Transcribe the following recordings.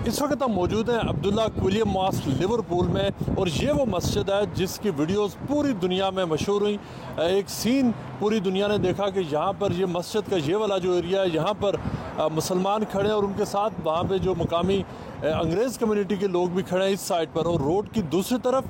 اس وقت ہم موجود ہیں عبداللہ کویلیم ماسک لیورپول میں، اور یہ وہ مسجد ہے جس کی ویڈیوز پوری دنیا میں مشہور ہوئیں۔ ایک سین پوری دنیا نے دیکھا کہ یہاں پر یہ مسجد کا یہ والا جو ایریا ہے، یہاں پر مسلمان کھڑے ہیں اور ان کے ساتھ وہاں پہ جو مقامی انگریز کمیونٹی کے لوگ بھی کھڑے ہیں اس سائڈ پر، اور روڈ کی دوسری طرف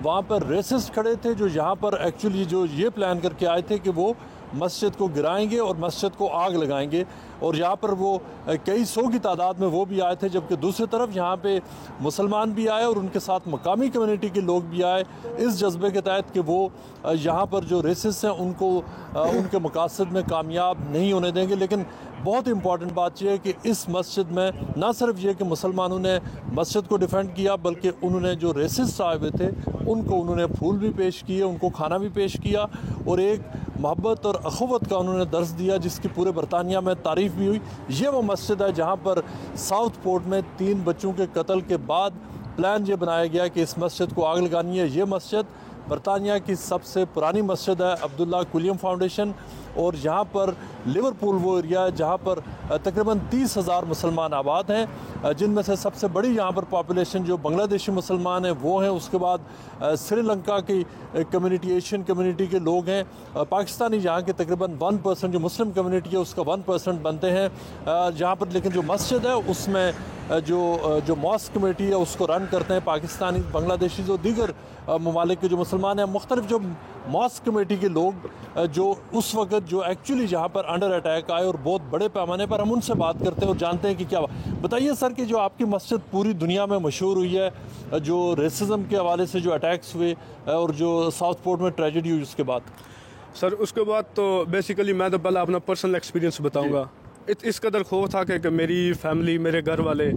وہاں پر ریسسٹ کھڑے تھے جو یہاں پر ایکچولی جو یہ پلان کر کے آئے تھے کہ وہ مسجد کو گرائیں گے اور مسجد کو آگ لگائیں گے، اور یہاں پر وہ کئی سو کی تعداد میں وہ بھی آئے تھے، جبکہ دوسری طرف یہاں پہ مسلمان بھی آئے اور ان کے ساتھ مقامی کمیونٹی کے لوگ بھی آئے اس جذبے کے تحت کہ وہ یہاں پر جو ریسس ہیں ان کو ان کے مقاصد میں کامیاب نہیں ہونے دیں گے۔ لیکن بہت امپورٹنٹ بات یہ ہے کہ اس مسجد میں نہ صرف یہ کہ مسلمانوں نے مسجد کو ڈیفینڈ کیا، بلکہ انہوں نے جو ریسسٹ آئے ہوئے تھے ان کو انہوں نے پھول بھی پیش کیے، ان کو کھانا بھی پیش کیا، اور ایک محبت اور اخوت کا انہوں نے درس دیا جس کی پورے برطانیہ میں تعریف بھی ہوئی۔ یہ وہ مسجد ہے جہاں پر ساؤتھ پورٹ میں 3 بچوں کے قتل کے بعد پلان یہ بنایا گیا کہ اس مسجد کو آگ لگانی ہے۔ یہ مسجد برطانیہ کی سب سے پرانی مسجد ہے، عبداللہ کویلیم فاؤنڈیشن، اور یہاں پر لیورپول وہ ایریا ہے جہاں پر تقریباً 30,000 مسلمان آباد ہیں، جن میں سے سب سے بڑی یہاں پر پاپولیشن جو بنگلہ دیشی مسلمان ہیں وہ ہیں، اس کے بعد سری لنکا کی کمیونٹی، ایشین کمیونٹی کے لوگ ہیں، پاکستانی یہاں کے تقریباً 1% جو مسلم کمیونٹی ہے اس کا 1% بنتے ہیں یہاں پر۔ لیکن جو مسجد ہے اس میں جو ماسک کمیٹی ہے اس کو رن کرتے ہیں پاکستانی، بنگلہ دیشی، جو دیگر ممالک کے جو مسلمان ہیں، مختلف جو ماسک کمیٹی کے لوگ جو اس وقت جو ایکچولی یہاں پر انڈر اٹیک آئے اور بہت بڑے پیمانے پر، ہم ان سے بات کرتے ہیں اور جانتے ہیں کہ کیا بتائیے سر کہ جو آپ کی مسجد پوری دنیا میں مشہور ہوئی ہے جو ریسزم کے حوالے سے جو اٹیکس ہوئے اور جو ساؤتھ پورٹ میں ٹریجڈی ہوئی اس کے بعد۔ سر اس کے بعد تو بیسیکلی میں تو پہلے اپنا پرسنل ایکسپیرینس بتاؤں گا۔ اس قدر خوف تھا کہ میری فیملی، میرے گھر والے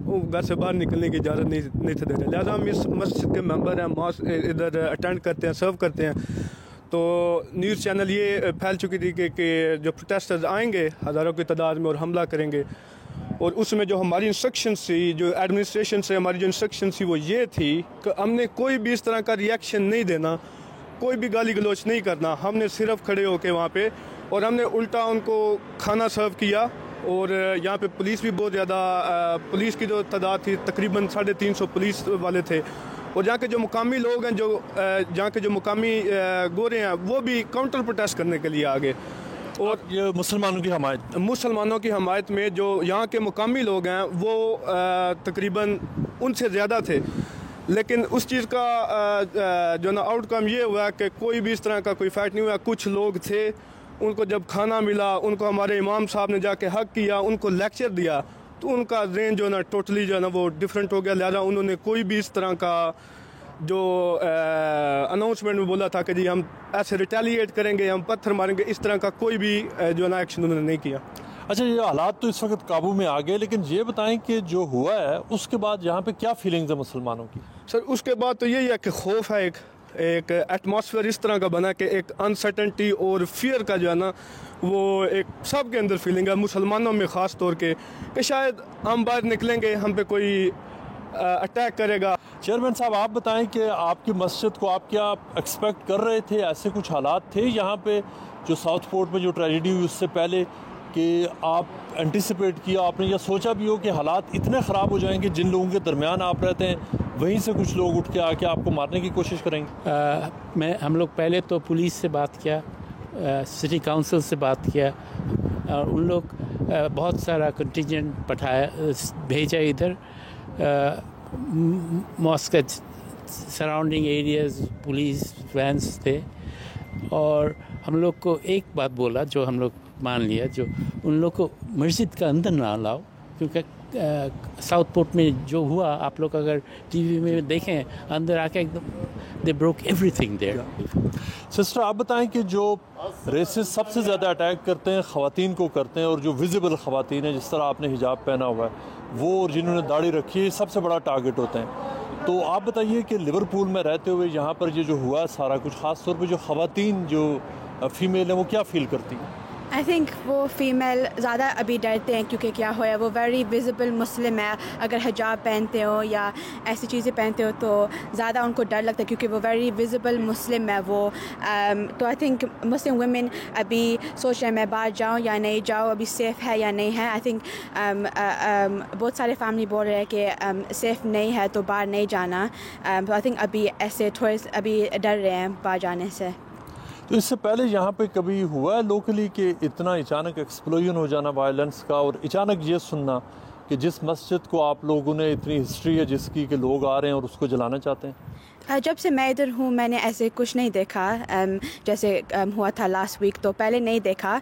وہ گھر سے باہر نکلنے کی اجازت نہیں تھے دے رہے، لہٰذا ہم اس مسجد کے ممبر ہیں، ادھر اٹینڈ کرتے ہیں، سرو کرتے ہیں۔ تو نیوز چینل یہ پھیل چکی تھی کہ جو پروٹیسٹرز آئیں گے ہزاروں کی تعداد میں اور حملہ کریں گے، اور اس میں جو ہماری انسٹرکشنز تھی، جو ایڈمنسٹریشن سے ہماری جو انسٹرکشنز تھی وہ یہ تھی کہ ہم نے کوئی بھی اس طرح کا ریئیکشن نہیں دینا، کوئی بھی گالی گلوچ نہیں کرنا، ہم نے صرف کھڑے ہو کے وہاں پہ، اور ہم نے الٹا ان کو کھانا سرو کیا۔ اور یہاں پہ پولیس بھی بہت زیادہ، پولیس کی جو تعداد تھی تقریباً 350 پولیس والے تھے، اور جہاں کے جو مقامی لوگ ہیں، جہاں کے جو مقامی گورے ہیں، وہ بھی کاؤنٹر پروٹیسٹ کرنے کے لیے آگے، اور یہ مسلمانوں کی حمایت میں جو یہاں کے مقامی لوگ ہیں وہ تقریباً ان سے زیادہ تھے۔ لیکن اس چیز کا جو نا آؤٹ کم یہ ہوا کہ کوئی بھی اس طرح کا کوئی فائٹ نہیں ہوا۔ کچھ لوگ تھے، ان کو جب کھانا ملا، ان کو ہمارے امام صاحب نے جا کے حق کیا، ان کو لیکچر دیا، تو ان کا ذہن جو نا ٹوٹلی جو ہے نا وہ ڈیفرنٹ ہو گیا، لہذا انہوں نے کوئی بھی اس طرح کا جو اناؤنسمنٹ میں بولا تھا کہ جی ہم ایسے ریٹیلیٹ کریں گے، ہم پتھر ماریں گے، اس طرح کا کوئی بھی جو نا ایکشن انہوں نے نہیں کیا۔ اچھا، یہ حالات تو اس وقت قابو میں آ گئے، لیکن یہ بتائیں کہ جو ہوا ہے اس کے بعد یہاں پہ کیا فیلنگز ہیں مسلمانوں کی؟ سر اس کے بعد تو یہی ہے کہ خوف ہے، ایک ایٹماسفیئر اس طرح کا بنا کہ ایک انسرٹنٹی اور فیئر کا جو ہے نا وہ ایک سب کے اندر فیلنگ ہے، مسلمانوں میں خاص طور کے، کہ شاید ہم باہر نکلیں گے، ہم پہ کوئی اٹیک کرے گا۔ چیئرمین صاحب آپ بتائیں کہ آپ کی مسجد کو آپ کیا ایکسپیکٹ کر رہے تھے؟ ایسے کچھ حالات تھے یہاں پہ جو ساؤتھ پورٹ میں جو ٹریجڈی ہوئی اس سے پہلے کہ آپ انٹیسپیٹ کیا، آپ نے یہ سوچا بھی ہو کہ حالات اتنے خراب ہو جائیں گے جن لوگوں کے درمیان آپ رہتے ہیں وہیں سے کچھ لوگ اٹھ کے آ کے آپ کو مارنے کی کوشش کریں گے؟ ہم لوگ پہلے تو پولیس سے بات کیا، سٹی کاؤنسل سے بات کیا، اور ان لوگ بہت سارا کنٹینجنٹ بھیجا ادھر، mosque surrounding areas police vans تھے، اور ہم لوگ کو ایک بات بولا جو ہم لوگ مان لیا، جو ان لوگ کو مسجد کا اندر نہ لاؤ، کیونکہ ساؤتھ پورٹ میں جو ہوا آپ لوگ اگر ٹی وی میں دیکھیں، اندر آ کے ایک دم they broke everything there. Sister آپ بتائیں کہ جو ریسز سب سے زیادہ اٹیک کرتے ہیں خواتین کو کرتے ہیں، اور جو ویزیبل خواتین ہیں جس طرح آپ نے حجاب پہنا ہوا ہے وہ، اور جنہوں نے داڑھی رکھی ہے، سب سے بڑا ٹارگٹ ہوتے ہیں۔ تو آپ بتائیے کہ لیورپول میں رہتے ہوئے یہاں پر یہ جو ہوا سارا کچھ، خاص طور پہ جو خواتین جو فیمیل ہیں وہ کیا فیل کرتی ہیں؟ آئی تھنک وہ فیمیل زیادہ ابھی ڈرتے ہیں کیونکہ کیا ہوا ہے وہ ویری ویزیبل مسلم ہے. اگر حجاب پہنتے ہو یا ایسی چیزیں پہنتے ہو تو زیادہ ان کو ڈر لگتا ہے کیونکہ وہ ویری ویزیبل مسلم ہے وہ. تو آئی تھنک مسلم ویمن ابھی سوچ رہے ہیں میں باہر جاؤں یا نہیں جاؤں, ابھی سیف ہے یا نہیں ہے. آئی تھنک بہت سارے فیملی بول رہے ہیں کہ سیف نہیں ہے تو باہر نہیں جانا. تو آئی تھنک ابھی ایسے تھوڑے ابھی ڈر رہے ہیں باہر جانے سے. تو اس سے پہلے یہاں پہ کبھی ہوا ہے لوکلی کہ اتنا اچانک ایکسپلوژن ہو جانا وائلنس کا, اور اچانک یہ سننا کہ جس مسجد کو آپ لوگوں نے اتنی ہسٹری ہے جس کی کہ لوگ آ رہے ہیں اور اس کو جلانا چاہتے ہیں؟ جب سے میں ادھر ہوں میں نے ایسے کچھ نہیں دیکھا جیسے ہوا تھا لاسٹ ویک, تو پہلے نہیں دیکھا,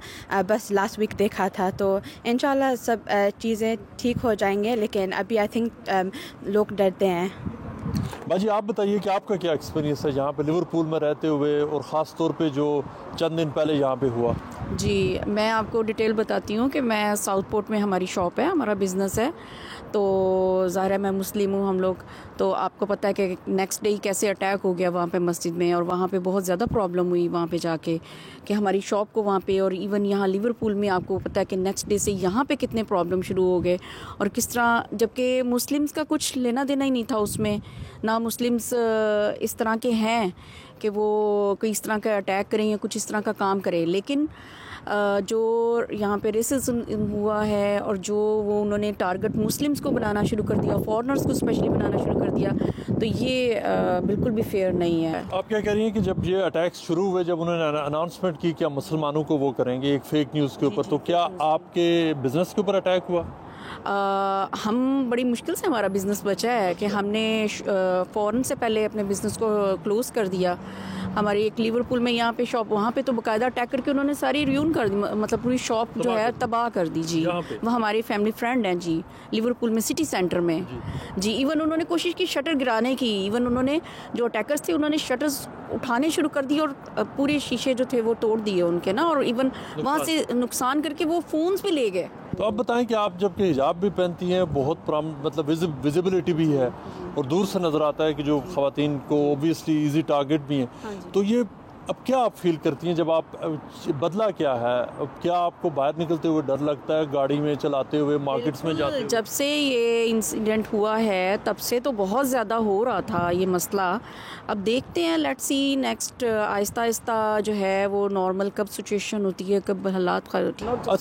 بس لاسٹ ویک دیکھا تھا. تو انشاءاللہ سب چیزیں ٹھیک ہو جائیں گے, لیکن ابھی آئی تھنک لوگ ڈرتے ہیں. باجی آپ بتائیے کہ آپ کا کیا ایکسپیرینس ہے یہاں پہ لیورپول میں رہتے ہوئے, اور خاص طور پہ جو چند دن پہلے یہاں پہ ہوا؟ جی میں آپ کو ڈیٹیل بتاتی ہوں کہ میں ساؤتھ پورٹ میں ہماری شاپ ہے, ہمارا بزنس ہے. تو ظاہر ہے میں مسلم ہوں ہم لوگ, تو آپ کو پتہ ہے کہ نیکسٹ ڈے ہی کیسے اٹیک ہو گیا وہاں پہ مسجد میں, اور وہاں پہ بہت زیادہ پرابلم ہوئی وہاں پہ جا کے کہ ہماری شاپ کو وہاں پہ, اور ایون یہاں لیورپول میں آپ کو پتہ ہے کہ نیکسٹ ڈے سے یہاں پہ کتنے پرابلم شروع ہو گئے, اور کس طرح, جبکہ مسلمس کا کچھ لینا دینا ہی نہیں تھا اس میں. نہ مسلمس اس طرح کے ہیں کہ وہ کوئی اس طرح کا اٹیک کریں یا کچھ اس طرح کا کام کریں, لیکن جو یہاں پہ ریسزم ہوا ہے اور جو وہ انہوں نے ٹارگٹ مسلمس کو بنانا شروع کر دیا, فارنرز کو اسپیشلی بنانا شروع کر دیا, تو یہ بالکل بھی فیئر نہیں ہے. آپ کیا کہہ رہی ہیں کہ جب یہ اٹیکس شروع ہوئے, جب انہوں نے اناؤنسمنٹ کی کیا مسلمانوں کو وہ کریں گے ایک فیک نیوز کے اوپر, تو کیا آپ کے بزنس کے اوپر اٹیک ہوا؟ ہم بڑی مشکل سے ہمارا بزنس بچا ہے کہ ہم نے فوراً سے پہلے اپنے بزنس کو کلوز کر دیا. ہماری ایک لیورپول میں یہاں پہ شاپ, وہاں پہ تو باقاعدہ اٹیک کر کے انہوں نے ساری ریون کر دی, مطلب پوری شاپ جو ہے تباہ کر دی. جی وہ ہماری فیملی فرینڈ ہیں جی, لیورپول میں سٹی سینٹر میں. جی ایون انہوں نے کوشش کی شٹر گرانے کی, ایون انہوں نے جو اٹیکرز تھے انہوں نے شٹرز اٹھانے شروع کر دیے اور پورے شیشے جو تھے وہ توڑ دیے ان کے نا, اور ایون وہاں سے نقصان کر کے وہ فونز بھی لے گئے. تو آپ بتائیں کہ آپ جب کہ حجاب بھی پہنتی ہیں, بہت مطلب ویزیبلٹی بھی ہے, اور دور سے نظر آتا ہے کہ جو خواتین کو اوبیسلی ایزی ٹارگٹ بھی ہیں, تو یہ اب کیا آپ فیل کرتی ہیں جب آپ, بدلہ کیا ہے, اب کیا آپ کو باہر نکلتے ہوئے ڈر لگتا ہے, گاڑی میں چلاتے ہوئے, مارکیٹس میں جاتے ہوئے؟ جب سے یہ انسیڈنٹ ہوا ہے تب سے تو بہت زیادہ ہو رہا تھا یہ مسئلہ. اب دیکھتے ہیں, لیٹس سی نیکسٹ, آہستہ آہستہ جو ہے وہ نارمل کب سچویشن ہوتی ہے, کب حالات.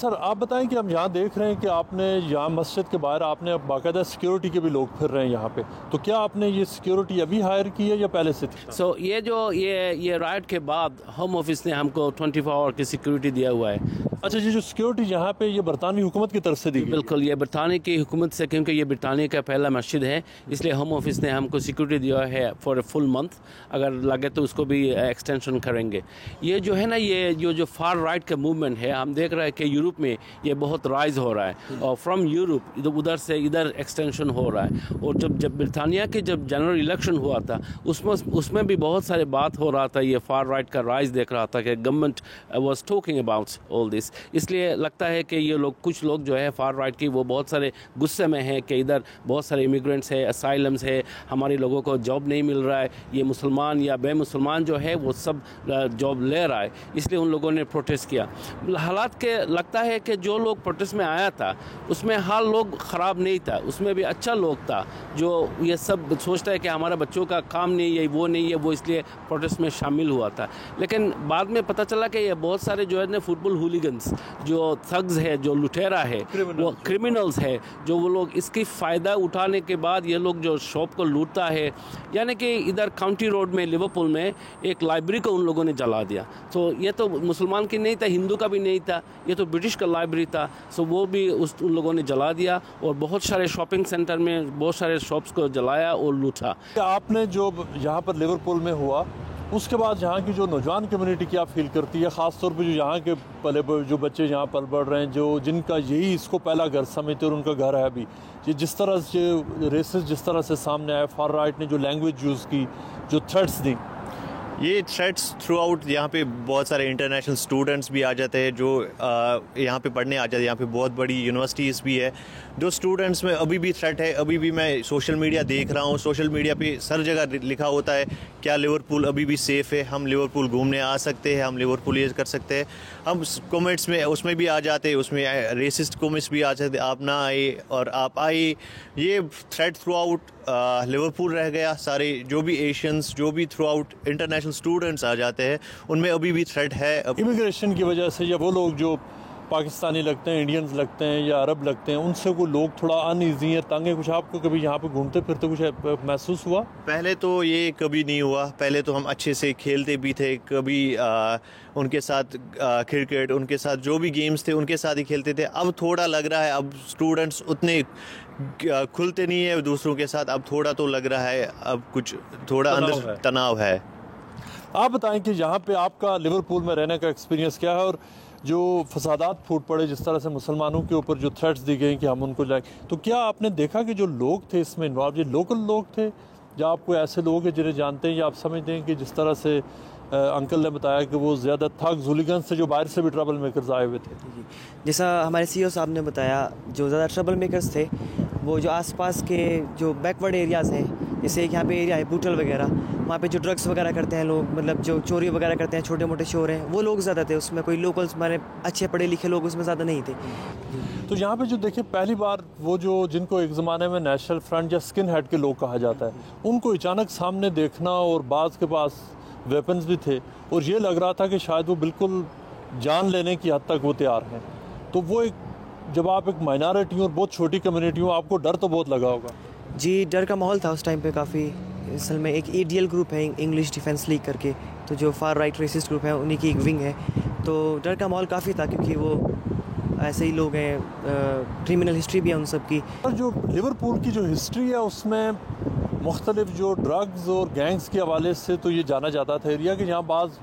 سر آپ بتائیں کہ ہم یہاں دیکھ رہے ہیں کہ آپ نے یہاں مسجد کے باہر آپ نے باقاعدہ سیکیورٹی کے بھی لوگ پھر رہے ہیں یہاں پہ, تو کیا آپ نے یہ سیکیورٹی ابھی ہائر کی ہے یا پہلے سے تھی؟ یہ جو یہ رائٹ کے بعد ہوم آفس نے ہم کو 24 آور کی سیکیورٹی دیا ہوا ہے. اچھا جی, جو سیکیورٹی یہاں پہ یہ برطانوی حکومت کی طرف سے دی گئی؟ بالکل, یہ برطانیہ کی حکومت سے, کیونکہ یہ برطانیہ کا پہلا مسجد ہے, اس لیے ہوم آفس نے ہم کو سیکیورٹی دیا ہے فار اے فل منتھ. اگر لگے تو اس کو بھی ایکسٹینشن کریں گے. یہ جو ہے نا, یہ جو فار رائٹ کا موومنٹ ہے, ہم دیکھ رہے ہیں کہ یورپ میں یہ بہت رائز ہو رہا ہے, اور فرام یورپ ادھر سے ادھر ایکسٹینشن ہو رہا ہے. اور جب برطانیہ کے جب جنرل الیکشن ہوا تھا اس میں بھی بہت سارے بات ہو رہا تھا, یہ فار رائٹ کا رائز دیکھ رہا تھا کہ government was talking about all this. اس لیے لگتا ہے کہ یہ لوگ, کچھ لوگ جو ہے فار رائٹ کی, وہ بہت سارے غصے میں ہیں کہ ادھر بہت سارے امیگرینٹس ہے, اسائلمس ہے, ہمارے لوگوں کو جاب نہیں مل رہا ہے, یہ مسلمان یا بے مسلمان جو ہے وہ سب جاب لے رہا ہے, اس لیے ان لوگوں نے پروٹیسٹ کیا. حالات کے لگتا ہے کہ جو لوگ پروٹیسٹ میں آیا تھا اس میں حال لوگ خراب نہیں تھا, اس میں بھی اچھا لوگ تھا جو یہ سب سوچتا ہے کہ ہمارا بچوں کا کام نہیں ہے, وہ نہیں ہے, وہ اس لیے پروٹیسٹ میں شامل ہوا تھا. لیکن بعد میں پتہ چلا کہ یہ بہت سارے جو ہے نا فٹ بال ہولیگنس, جو تھگز ہے, جو لٹیرا ہے, وہ کرمنلز ہے, جو وہ لوگ اس کی فائدہ اٹھانے کے بعد یہ لوگ جو شاپ کو لوٹتا ہے. یعنی کہ ادھر کاؤنٹی روڈ میں لیورپول میں ایک لائبریری کو ان لوگوں نے جلا دیا. تو یہ تو مسلمان کی نہیں تھا, ہندو کا بھی نہیں تھا, یہ تو برٹش کا لائبریری تھا. سو وہ بھی ان لوگوں نے جلا دیا, اور بہت سارے شاپنگ سینٹر میں بہت سارے شاپس کو جلایا اور لوٹا. آپ نے جو یہاں پر لیورپول میں ہوا, اس کے بعد یہاں کی جو نوجوان کمیونٹی کیا فیل کرتی ہے, خاص طور پہ جو یہاں کے جو بچے یہاں پل بڑھ رہے ہیں, جن کا یہی اس کو پہلا گھر سمجھتے اور ان کا گھر ہے ابھی, یہ جس طرح سے ریسز جس طرح سے سامنے آئے, فار رائٹ نے جو لینگویج یوز کی, جو تھریٹس دی, یہ تھریٹس تھرو آؤٹ یہاں پہ بہت سارے انٹرنیشنل اسٹوڈنٹس بھی آ جاتے ہیں جو یہاں پہ پڑھنے آ جاتے ہیں. یہاں پہ بہت بڑی یونیورسٹیز بھی ہے. جو اسٹوڈنٹس میں ابھی بھی تھریٹ ہے, ابھی بھی میں سوشل میڈیا دیکھ رہا ہوں, سوشل میڈیا پہ سر جگہ لکھا ہوتا ہے کیا لیورپول ابھی بھی سیف ہے, ہم لیورپول گھومنے آ سکتے ہیں, ہم لیورپول یہ کر سکتے ہیں. ہم کومنٹس میں اس میں بھی آ جاتے ہیں, اس میں ریسسٹ کومنٹس بھی آ جاتے, آپ نہ آئے اور آپ آئے. یہ تھریٹ تھرو آؤٹ لیورپول رہ گیا. سارے جو بھی ایشینس, جو بھی تھرو آؤٹ انٹرنیشنل اسٹوڈنٹس آ جاتے ہیں, ان میں ابھی بھی تھریٹ ہے. امیگریشن کی وجہ سے یا وہ لوگ جو پاکستانی لگتے ہیں, انڈینز لگتے ہیں یا عرب لگتے ہیں, ان سے کوئی لوگ تھوڑا ان ایزی ہیں, تنگ ہیں, کچھ آپ کو کبھی یہاں پہ گھومتے پھرتے کچھ محسوس ہوا؟ پہلے تو یہ کبھی نہیں ہوا. پہلے تو ہم اچھے سے کھیلتے بھی تھے, کبھی ان کے ساتھ کرکٹ, ان کے ساتھ جو بھی گیمز تھے ان کے ساتھ ہی کھیلتے تھے. اب تھوڑا لگ رہا ہے اب اسٹوڈنٹس اتنے کھلتے نہیں ہیں دوسروں کے ساتھ. اب تھوڑا تو لگ رہا ہے اب کچھ تھوڑا اندر تناؤ ہے. آپ بتائیں کہ یہاں پہ آپ کا لیورپول میں رہنے کا ایکسپیرینس کیا ہے, اور جو فسادات پھوٹ پڑے جس طرح سے مسلمانوں کے اوپر جو تھریٹس دی گئیں کہ ہم ان کو جائیں, تو کیا آپ نے دیکھا کہ جو لوگ تھے اس میں انوالو, یہ لوکل لوگ تھے یا آپ کو ایسے لوگ ہیں جنہیں جانتے ہیں, یا آپ سمجھتے ہیں کہ جس طرح سے انکل نے بتایا کہ وہ زیادہ تھگ زولیگن سے جو باہر سے بھی ٹربل میکرز آئے ہوئے تھے؟ جیسا ہمارے سی او صاحب نے بتایا, جو زیادہ ٹربل میکرز تھے وہ جو آس پاس کے جو بیکورڈ ایریاز ہیں, جیسے ایک یہاں پہ ایریا ہے بوٹل وغیرہ, وہاں پہ جو ڈرگس وغیرہ کرتے ہیں لوگ, مطلب جو چوری وغیرہ کرتے ہیں, چھوٹے موٹے شور ہیں, وہ لوگ زیادہ تھے. اس میں کوئی لوکلس ہمارے اچھے پڑھے لکھے لوگ اس میں زیادہ نہیں تھے. تو یہاں پہ جو دیکھیں پہلی بار وہ جو جن کو ایک زمانے میں نیشنل فرنٹ یا اسکن ہیڈ کے لوگ کہا جاتا ہے, ان کو اچانک سامنے دیکھنا, اور بعض کے پاس ویپنز بھی تھے, اور یہ لگ رہا تھا کہ شاید وہ بالکل جان لینے کی حد تک وہ تیار ہیں. تو وہ ایک جب آپ ایک مائنارٹی ہوں اور بہت چھوٹی کمیونٹی ہوں, آپ کو ڈر تو بہت لگا ہوگا. جی ڈر کا ماحول تھا اس ٹائم پہ کافی. اصل میں ایک ای ڈی ایل گروپ ہے انگلش ڈیفینس لیگ کر کے, تو جو فار رائٹ ریسسٹ گروپ ہے انہی کی ایک ونگ ہے, تو ڈر کا ماحول کافی تھا کیونکہ وہ ایسے ہی لوگ ہیں, کرمنل ہسٹری بھی ہے ان سب کی. اور جو لیورپول کی جو ہسٹری ہے اس میں مختلف جو ڈرگز اور گینگز کے حوالے سے تو یہ جانا جاتا تھا ایریا کہ یہاں بعض